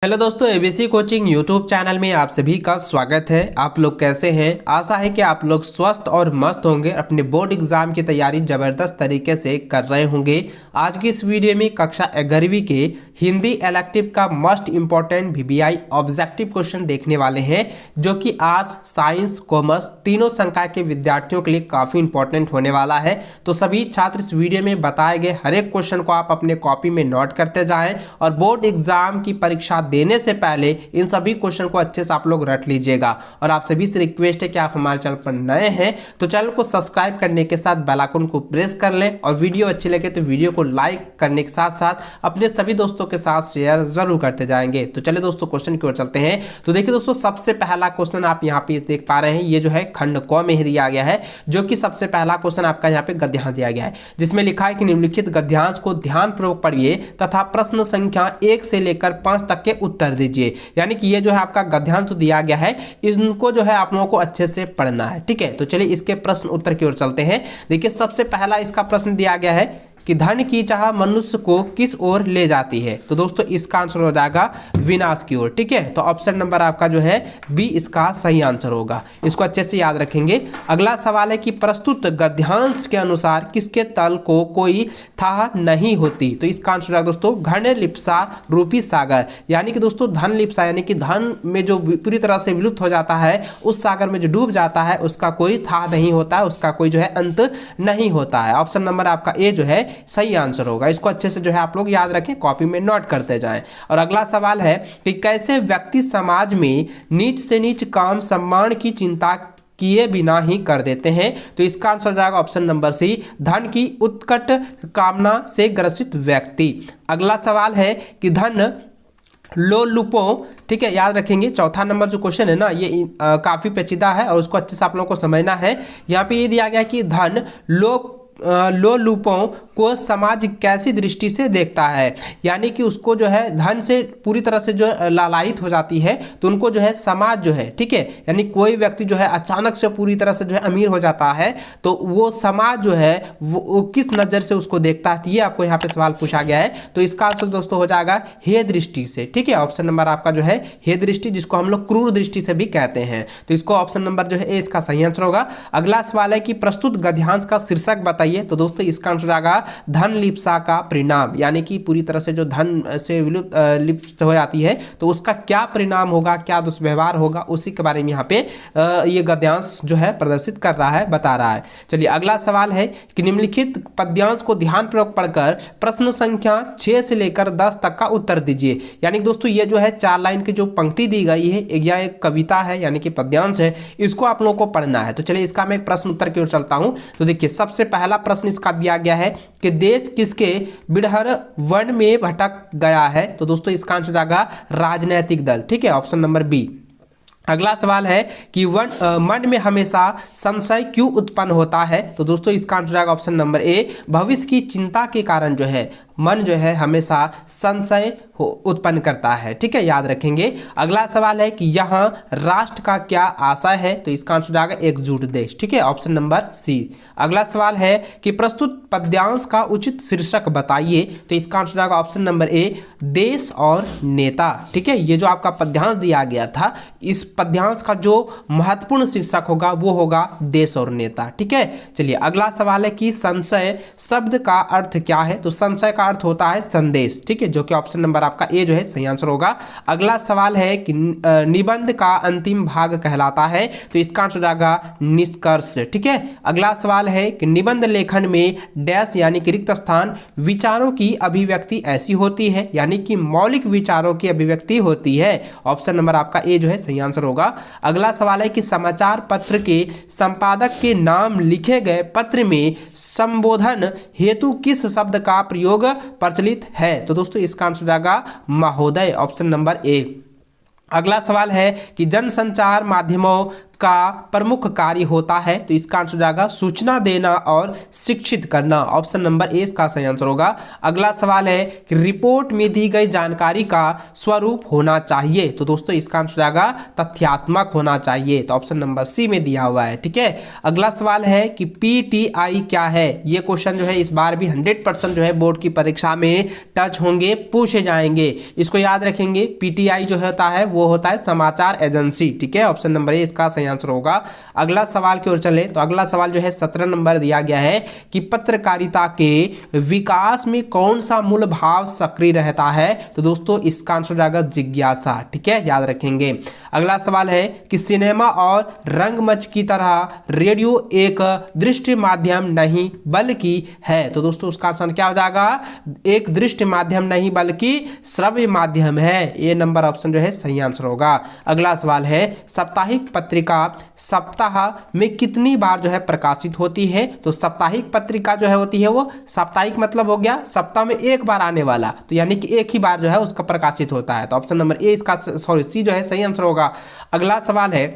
Hello दोस्तों, ABC coaching YouTube channel में आप सभी का स्वागत है। आप लोग कैसे हैं? आशा है कि आप लोग स्वस्थ और मस्त होंगे, अपने बोर्ड एग्जाम की तैयारी ज़बरदस्त तरीके से कर रहे होंगे। आज की इस वीडियो में कक्षा 11वीं के हिंदी इलेक्टिव का most important VVI objective question देखने वाले हैं, जो कि आर्ट्स, साइंस, कॉमर्स तीनों संकाय के विद्यार्थियों के लिए काफ़ी इंपॉर्टेंट होने वाला है। तो सभी छात्र इस वीडियो में बताए गए हर एक क्वेश्चन को आप अपने कॉपी में नोट करते जाएं और बोर्ड एग्जाम की परीक्षा देने से पहले इन सभी क्वेश्चन को अच्छे से आप लोग रट लीजिएगा। और आप सभी से रिक्वेस्ट है कि आप हमारे चैनल पर नए हैं तो चैनल को सब्सक्राइब करने के साथ बेल आइकन को प्रेस कर लें, और वीडियो अच्छी लगे तो वीडियो को लाइक करने के साथ साथ अपने सभी दोस्तों के साथ शेयर जरूर करते जाएंगे। तो चलिए दोस्तों क्वेश्चन की ओर चलते हैं। तो देखिए दोस्तों, सबसे पहला क्वेश्चन आप यहाँ पे देख पा रहे हैं, ये जो है खंड क में दिया गया है, जो कि सबसे पहला क्वेश्चन आपका यहाँ पे गद्यांश दिया गया है, जिसमें लिखा है कि निम्नलिखित गद्यांश को ध्यानपूर्वक पढ़िए तथा प्रश्न संख्या 1 से लेकर 5 तक के उत्तर दीजिए। यानी कि ये जो है आपका गद्यांश दिया गया है, इनको जो है आप लोगों को अच्छे से पढ़ना है। ठीक है, तो चलिए इसके प्रश्न उत्तर की ओर चलते हैं। देखिए सबसे पहला इसका प्रश्न दिया गया है कि धन की चाह मनुष्य को किस ओर ले जाती है। तो दोस्तों इसका आंसर हो जाएगा विनाश की ओर। ठीक है, तो ऑप्शन नंबर आपका जो है बी इसका सही आंसर होगा। इसको अच्छे से याद रखेंगे। अगला सवाल है कि प्रस्तुत गद्यांश के अनुसार किसके तल को कोई थाह नहीं होती। तो इसका आंसर होगा दोस्तों घन लिप्सा रूपी सागर। यानी कि दोस्तों धन लिप्सा यानी कि धन में जो पूरी तरह से विलुप्त हो जाता है, उस सागर में जो डूब जाता है उसका कोई थाह नहीं होता है, उसका कोई जो है अंत नहीं होता है। ऑप्शन नंबर आपका ए जो है सही आंसर होगा। इसको अच्छे से जो है आप लोग याद रखें, कॉपी में नोट करते जाएं। और अगला सवाल है कि कैसे व्यक्ति समाज में नीच से नीच काम सम्मान की चिंता किए बिना ही कर देते हैं। तो इसका आंसर जाएगा ऑप्शन नंबर सी, धन की उत्कट कामना से ग्रसित व्यक्ति। अगला सवाल है कि धन लोलुपों, ठीक है याद रखेंगे। चौथा नंबर जो क्वेश्चन है ना, ये काफ़ी पेचीदा है और उसको अच्छे से आप लोगों को समझना है। यहाँ पे ये दिया गया कि धन लोलुपों को समाज कैसी दृष्टि से देखता है। यानी कि उसको जो है धन से पूरी तरह से जो लालायित हो जाती है, तो उनको जो है समाज जो है, ठीक है, यानी कोई व्यक्ति जो है अचानक से पूरी तरह से जो है अमीर हो जाता है, तो वो समाज जो है वो किस नज़र से उसको देखता है। ये आपको यहाँ पे सवाल पूछा गया है। तो इसका आंसर दोस्तों हो जाएगा हे दृष्टि से। ठीक है, ऑप्शन नंबर आपका जो है हे दृष्टि, जिसको हम लोग क्रूर दृष्टि से भी कहते हैं। तो इसको ऑप्शन नंबर जो है ए इसका सही आंसर होगा। अगला सवाल है कि प्रस्तुत गद्यांश का शीर्षक बताइए। तो दोस्तों इसका आंसर आएगा धन लिप्सा का परिणाम। यानी कि पूरी तरह से जो धन से लिप्त हो जाती है, तो उसका क्या परिणाम होगा, क्या दुष्व्यवहार होगा, उसी के बारे में यहाँ पे ये गद्यांश जो है प्रदर्शित कर रहा है, बता रहा है। चलिए अगला सवाल है कि निम्नलिखित पद्यांश को ध्यानपूर्वक पढ़कर प्रश्न संख्या 6 से लेकर 10 तक का उत्तर दीजिए। यानी दोस्तों ये जो है 4 लाइन की जो पंक्ति दी गई है, या एक कविता है यानी कि पद्यांश है, इसको आप लोगों को पढ़ना है। तो चलिए इसका मैं एक प्रश्न उत्तर की ओर चलता हूँ। तो देखिए सबसे पहला प्रश्न इसका दिया गया है कि देश किसके बिड़हर वन में भटक गया है। तो दोस्तों इसका आंसर आएगा राजनीतिक दल। ठीक है, ऑप्शन नंबर बी। अगला सवाल है कि मन में हमेशा संशय क्यों उत्पन्न होता है। तो दोस्तों इसका आंसर आएगा ऑप्शन नंबर ए, भविष्य की चिंता के कारण जो है मन जो है हमेशा संशय उत्पन्न करता है। ठीक है, याद रखेंगे। अगला सवाल है कि यहाँ राष्ट्र का क्या आशय है। तो इसका आंसर आएगा एकजुट देश। ठीक है, ऑप्शन नंबर सी। अगला सवाल है कि प्रस्तुत पद्यांश का उचित शीर्षक बताइए। तो इसका आंसर आएगा ऑप्शन नंबर ए, देश और नेता। ठीक है, ये जो आपका पद्यांश दिया गया था, इस पद्यांश का जो महत्वपूर्ण शीर्षक होगा वो होगा देश और नेता। ठीक है, चलिए अगला सवाल है कि संशय शब्द का अर्थ क्या है। तो संशय का अर्थ होता है संदेश। ठीक है, जो कि ऑप्शन नंबर आपका ए जो है सही आंसर होगा। अगला सवाल है कि निबंध का अंतिम भाग कहलाता है। तो इसका आंसर आएगा निष्कर्ष। ठीक है, अगला सवाल है कि निबंध लेखन में डैश यानी कि रिक्त स्थान विचारों की अभिव्यक्ति ऐसी होती है, यानी कि मौलिक विचारों की अभिव्यक्ति होती है। ऑप्शन नंबर आपका ए जो है सही आंसर होगा। अगला सवाल है कि समाचार पत्र के संपादक के नाम लिखे गए पत्र में संबोधन हेतु किस शब्द का प्रयोग प्रचलित है। तो दोस्तों इसका आंसर आएगा महोदय, ऑप्शन नंबर ए। अगला सवाल है कि जनसंचार माध्यमों का प्रमुख कार्य होता है? तो इसका आंसर हो जाएगा सूचना देना और शिक्षित करना। ऑप्शन नंबर ए इसका सही आंसर होगा। अगला सवाल है कि रिपोर्ट में दी गई जानकारी का स्वरूप होना चाहिए। तो दोस्तों इसका आंसर हो जाएगा तथ्यात्मक होना चाहिए। तो ऑप्शन नंबर सी में दिया हुआ है। ठीक है, अगला सवाल है कि पीटीआई क्या है? ये क्वेश्चन जो है इस बार भी 100% जो है बोर्ड की परीक्षा में टच होंगे, पूछे जाएंगे। इसको याद रखेंगे, पीटीआई जो होता है वो होता है समाचार एजेंसी। ठीक है, ऑप्शन नंबर ए इसका सही आंसर होगा। अगला सवाल की ओर चले तो अगला सवाल जो है 17 नंबर दिया गया है कि पत्रकारिता के विकास में कौन सा मूल भाव सक्रिय रहता है? तो दोस्तों इसका आंसर जाएगा जिज्ञासा। ठीक है, याद रखेंगे। अगला सवाल है कि सिनेमा और रंगमंच की तरह रेडियो एक दृश्य माध्यम नहीं बल्कि है। तो दोस्तों उसका आंसर क्या हो जाएगा? एक दृश्य माध्यम नहीं बल्कि श्रव्य माध्यम है। ये नंबर ऑप्शन जो है सही आंसर होगा। अगला सवाल है साप्ताहिक पत्रिका सप्ताह में कितनी बार जो है प्रकाशित होती है? तो साप्ताहिक पत्रिका जो है होती है वो साप्ताहिक मतलब हो गया सप्ताह में एक बार आने वाला, तो यानी कि एक ही बार जो है उसका प्रकाशित होता है। तो ऑप्शन नंबर ए इसका सी जो है सही आंसर होगा। अगला सवाल है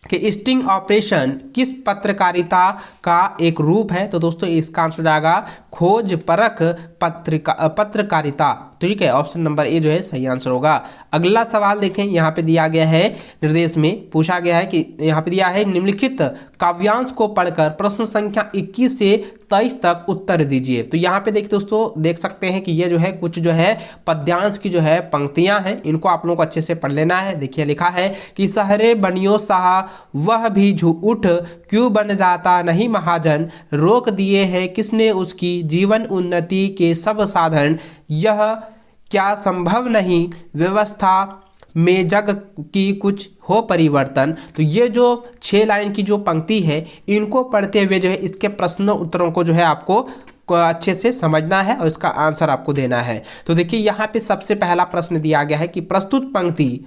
कि स्टिंग ऑपरेशन किस पत्रकारिता का एक रूप है? तो दोस्तों इसका आंसर जाएगा खोज परख पत्रकारिता। ठीक है, ऑप्शन नंबर ए जो है सही आंसर होगा। अगला सवाल देखें, यहाँ पे दिया गया है निर्देश में पूछा गया है कि यहाँ पे दिया है निम्नलिखित काव्यांश को पढ़कर प्रश्न संख्या 21 से 23 तक उत्तर दीजिए। तो यहाँ पे देखिए दोस्तों, देख सकते हैं कि ये जो है कुछ जो है पद्यांश की जो है पंक्तियां हैं, इनको आप लोगों को अच्छे से पढ़ लेना है। देखिए लिखा है कि सहरे बनियो साहा वह भी झूठ क्यों बन जाता नहीं महाजन, रोक दिए है किसने उसकी जीवन उन्नति के सब साधन, यह क्या संभव नहीं व्यवस्था में जग की कुछ हो परिवर्तन। तो ये जो 6 लाइन की जो पंक्ति है इनको पढ़ते हुए जो है इसके प्रश्नों उत्तरों को जो है आपको अच्छे से समझना है और इसका आंसर आपको देना है। तो देखिए यहाँ पे सबसे पहला प्रश्न दिया गया है कि प्रस्तुत पंक्ति,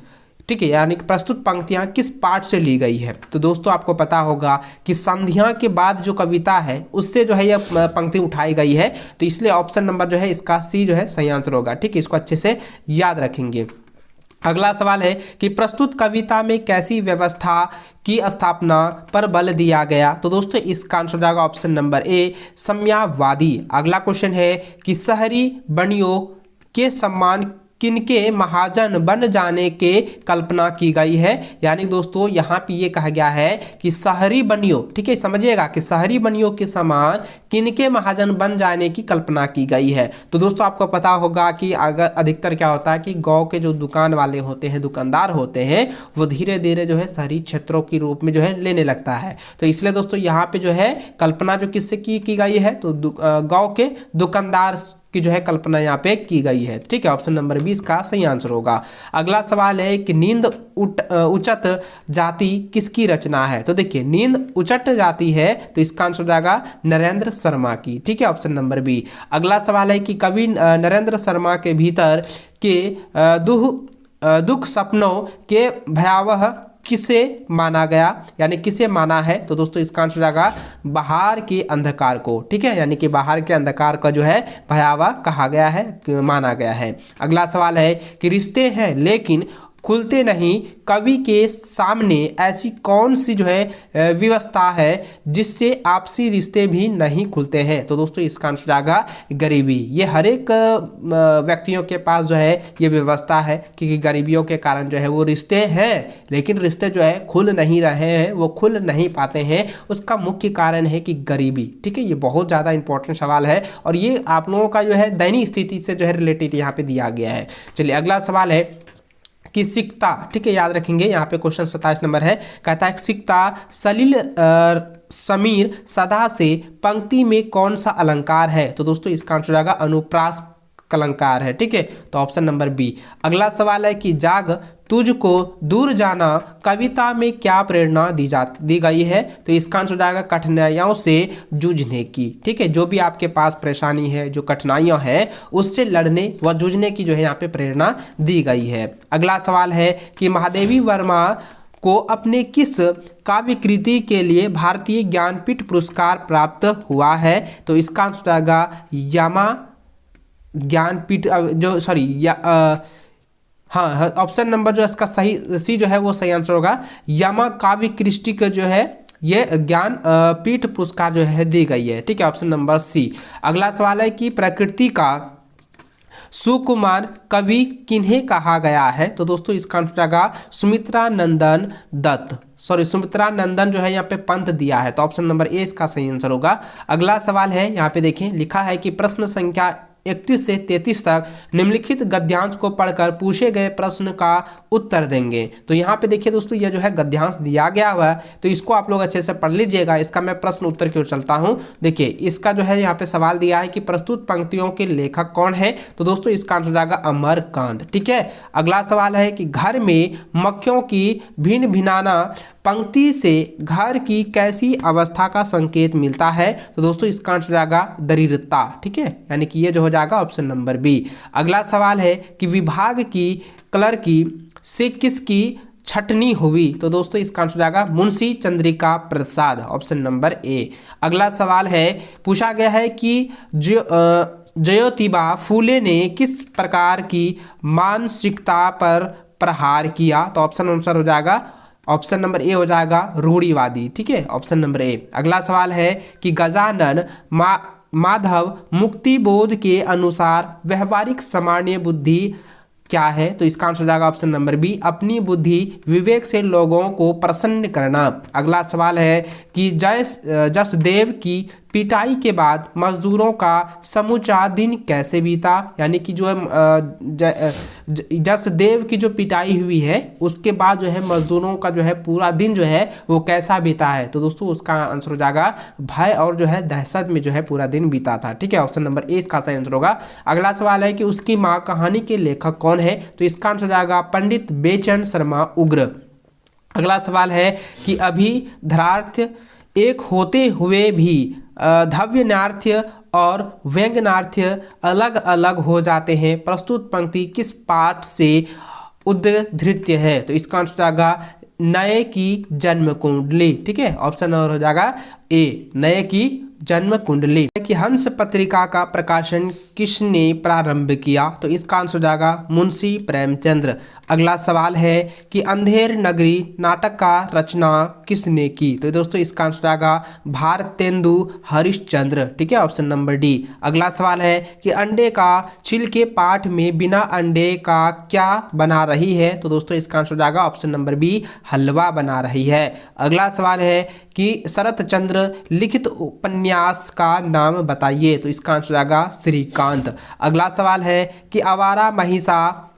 ठीक है, यानी कि प्रस्तुत पंक्तियां किस पाठ से ली गई है? तो दोस्तों आपको पता होगा कि संध्या के बाद जो कविता है उससे जो है यह पंक्ति उठाई गई है। तो इसलिए ऑप्शन नंबर जो है इसका सी जो है सही आंसर होगा। ठीक है, इसको अच्छे से याद रखेंगे। अगला सवाल है कि प्रस्तुत कविता में कैसी व्यवस्था की स्थापना पर बल दिया गया? तो दोस्तों इसका आंसर जाएगा ऑप्शन नंबर ए समयावादी। अगला क्वेश्चन है कि शहरी बनियों के सम्मान किनके महाजन बन जाने के कल्पना की गई है? यानी दोस्तों यहाँ पे ये कहा गया है कि शहरी बनियों, ठीक है समझिएगा, कि शहरी बनियों के समान किनके महाजन बन जाने की कल्पना की गई है। तो दोस्तों आपको पता होगा कि अगर अधिकतर क्या होता है कि गांव के जो दुकान वाले होते हैं, दुकानदार होते हैं, वो धीरे धीरे जो है शहरी क्षेत्रों के रूप में जो है लेने लगता है। तो इसलिए दोस्तों यहाँ पे जो है कल्पना जो किससे की गई है? तो गाँव के दुकानदार की जो है कल्पना यहाँ पे की गई है। ठीक है, ऑप्शन नंबर 20 का सही आंसर होगा। अगला सवाल है कि नींद उचट जाति किसकी रचना है? तो देखिए नींद उचट जाती है, तो इसका आंसर जाएगा नरेंद्र शर्मा की। ठीक है, ऑप्शन नंबर बी। अगला सवाल है कि कवि नरेंद्र शर्मा के भीतर के दुख सपनों के भयावह किसे माना गया, यानी किसे माना है? तो दोस्तों इसका आंसर जाएगा बाहर के अंधकार को। ठीक है, यानी कि बाहर के अंधकार का जो है भयावह कहा गया है, माना गया है। अगला सवाल है कि रिश्ते हैं लेकिन खुलते नहीं, कवि के सामने ऐसी कौन सी जो है व्यवस्था है जिससे आपसी रिश्ते भी नहीं खुलते हैं? तो दोस्तों इसका आंसर आएगा गरीबी। ये हर एक व्यक्तियों के पास जो है ये व्यवस्था है, क्योंकि गरीबियों के कारण जो है वो रिश्ते हैं लेकिन रिश्ते जो है खुल नहीं रहे हैं, वो खुल नहीं पाते हैं। उसका मुख्य कारण है कि गरीबी। ठीक है, ये बहुत ज़्यादा इंपॉर्टेंट सवाल है और ये आप लोगों का जो है दैनिक स्थिति से जो है रिलेटेड यहाँ पे दिया गया है। चलिए अगला सवाल है कि सिक्ता, ठीक है याद रखेंगे, यहाँ पे क्वेश्चन 27 नंबर है। कहता है सिक्ता सलिल समीर सदा से पंक्ति में कौन सा अलंकार है? तो दोस्तों इसका आंसर आएगा अनुप्रास अलंकार है। ठीक है, तो ऑप्शन नंबर बी। अगला सवाल है कि जाग तुझको दूर जाना कविता में क्या प्रेरणा दी गई है? तो इसका आंसर आएगा कठिनाइयों से जूझने की। ठीक है, जो भी आपके पास परेशानी है, जो कठिनाइयां हैं, उससे लड़ने व जूझने की जो है यहाँ पे प्रेरणा दी गई है। अगला सवाल है कि महादेवी वर्मा को अपने किस काव्य कृति के लिए भारतीय ज्ञानपीठ पुरस्कार प्राप्त हुआ है? तो इसका आंसर आएगा ज्ञानपीठ हाँ, ऑप्शन नंबर जो है इसका सही सी जो है वो सही आंसर होगा। यामा काव्य कृष्टि का जो है ये ज्ञान पीठ पुरस्कार जो है दी गई है। ठीक है, ऑप्शन नंबर सी। अगला सवाल है कि प्रकृति का सुकुमार कवि किन्हें कहा गया है? तो दोस्तों इसका आंसर जाएगा सुमित्रा नंदन दत्त, सॉरी सुमित्रा नंदन जो है यहाँ पे पंत दिया है, तो ऑप्शन नंबर ए इसका सही आंसर होगा। अगला सवाल है, यहाँ पे देखें लिखा है कि प्रश्न संख्या 31 से 33 तक निम्नलिखित गद्यांश को पढ़कर पूछे गए प्रश्न का उत्तर देंगे। तो यहाँ पे देखिए दोस्तों ये जो है गद्यांश दिया गया हुआ है, तो इसको आप लोग अच्छे से पढ़ लीजिएगा। इसका मैं प्रश्न उत्तर की ओर चलता हूँ। देखिए इसका जो है यहाँ पे सवाल दिया है कि प्रस्तुत पंक्तियों के लेखक कौन है? तो दोस्तों इसका आंसर जाएगा अमरकांत। ठीक है, अगला सवाल है कि घर में मक्खियों की भिन भिनाना पंक्ति से घर की कैसी अवस्था का संकेत मिलता है? तो दोस्तों इसका आंसर जाएगा दरिद्रता। ठीक है, यानी कि ये जो हो जाएगा ऑप्शन नंबर बी। अगला सवाल है कि विभाग की कलर की से किसकी छटनी हुई? तो दोस्तों इसका आंसर जाएगा Munshi Chandrika Prasad, option number A. अगला सवाल है, पूछा गया है कि ज्योतिबा फूले ने किस प्रकार की मानसिकता पर प्रहार किया? तो ऑप्शन आंसर हो जाएगा ऑप्शन नंबर ए हो जाएगा रूढ़िवादी। ठीक है, ऑप्शन नंबर ए। अगला सवाल है कि गजानन माधव मुक्तिबोध के अनुसार व्यवहारिक सामान्य बुद्धि क्या है? तो इसका आंसर हो जाएगा ऑप्शन नंबर बी अपनी बुद्धि विवेक से लोगों को प्रसन्न करना। अगला सवाल है कि जसदेव की पिटाई के बाद मजदूरों का समूचा दिन कैसे बीता? यानी कि जो है जसदेव की जो पिटाई हुई है उसके बाद जो है मजदूरों का जो है पूरा दिन जो है वो कैसा बीता है? तो दोस्तों उसका आंसर हो जाएगा भय और जो है दहशत में जो है पूरा दिन बीता था। ठीक है, ऑप्शन नंबर ए इसका सही आंसर होगा। अगला सवाल है कि उसकी माँ कहानी के लेखक कौन है? तो इसका आंसर हो जाएगा पंडित बेचन शर्मा उग्र। अगला सवाल है कि अभिधरार्थ एक होते हुए भी धव्यनार्थ्य और व्यंग्यार्थ्य अलग अलग हो जाते हैं, प्रस्तुत पंक्ति किस पाठ से उद्धृत है? तो इसका आंसर आएगा नए की जन्म कुंडली। ठीक है, ऑप्शन नंबर हो जाएगा ए नए की जन्म कुंडली। कि हंस पत्रिका का प्रकाशन किसने प्रारंभ किया? तो इसका आंसर हो जाएगा मुंशी प्रेमचंद्र। अगला सवाल है कि अंधेर नगरी नाटक का रचना किसने की? तो दोस्तों इसका आंसर आएगा भारतेंदु हरिश्चंद्र। ठीक है, ऑप्शन नंबर डी। अगला सवाल है कि अंडे का छिलके पाठ में बिना अंडे का क्या बना रही है? तो दोस्तों इसका आंसर जाएगा ऑप्शन नंबर बी हलवा बना रही है। अगला सवाल है कि शरत चंद्र लिखित उपन्यास का नाम बताइए? तो इसका आंसर जाएगा श्रीकांत। अगला सवाल है कि आवारा महिषा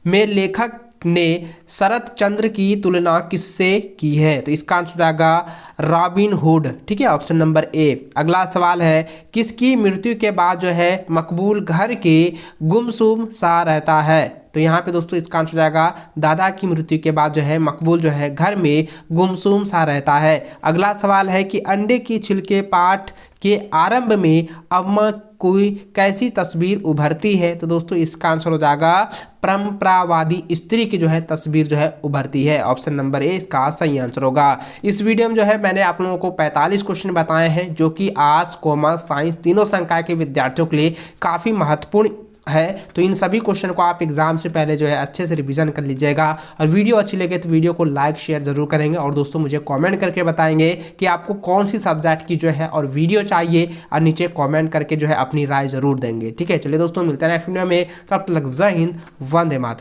में लेखक ने शरत चंद्र की तुलना किससे की है? तो इसका आंसर जाएगा रॉबिन हुड। ठीक है, ऑप्शन नंबर ए। अगला सवाल है किसकी मृत्यु के बाद जो है मकबूल घर के गुमसुम सा रहता है? तो यहाँ पे दोस्तों इसका आंसर जाएगा दादा की मृत्यु के बाद जो है मकबूल जो है घर में गुमसुम सा रहता है। अगला सवाल है कि अंडे की छिलके पाठ के आरंभ में अम्मा कोई कैसी तस्वीर उभरती है? तो दोस्तों इसका आंसर हो जाएगा परंपरावादी स्त्री की जो है तस्वीर जो है उभरती है। ऑप्शन नंबर ए इसका सही आंसर होगा। इस वीडियो में जो है मैंने आप लोगों को 45 क्वेश्चन बताए हैं जो कि आर्ट्स कॉमर्स साइंस तीनों संकाय के विद्यार्थियों के लिए काफ़ी महत्वपूर्ण है। तो इन सभी क्वेश्चन को आप एग्जाम से पहले जो है अच्छे से रिवीजन कर लीजिएगा और वीडियो अच्छी लगे तो वीडियो को लाइक शेयर जरूर करेंगे और दोस्तों मुझे कमेंट करके बताएंगे कि आपको कौन सी सब्जेक्ट की जो है और वीडियो चाहिए और नीचे कमेंट करके जो है अपनी राय जरूर देंगे। ठीक है, चलिए दोस्तों मिलते हैं नेक्स्ट वीडियो में, तब तक जय हिंद, वंदे मातरम।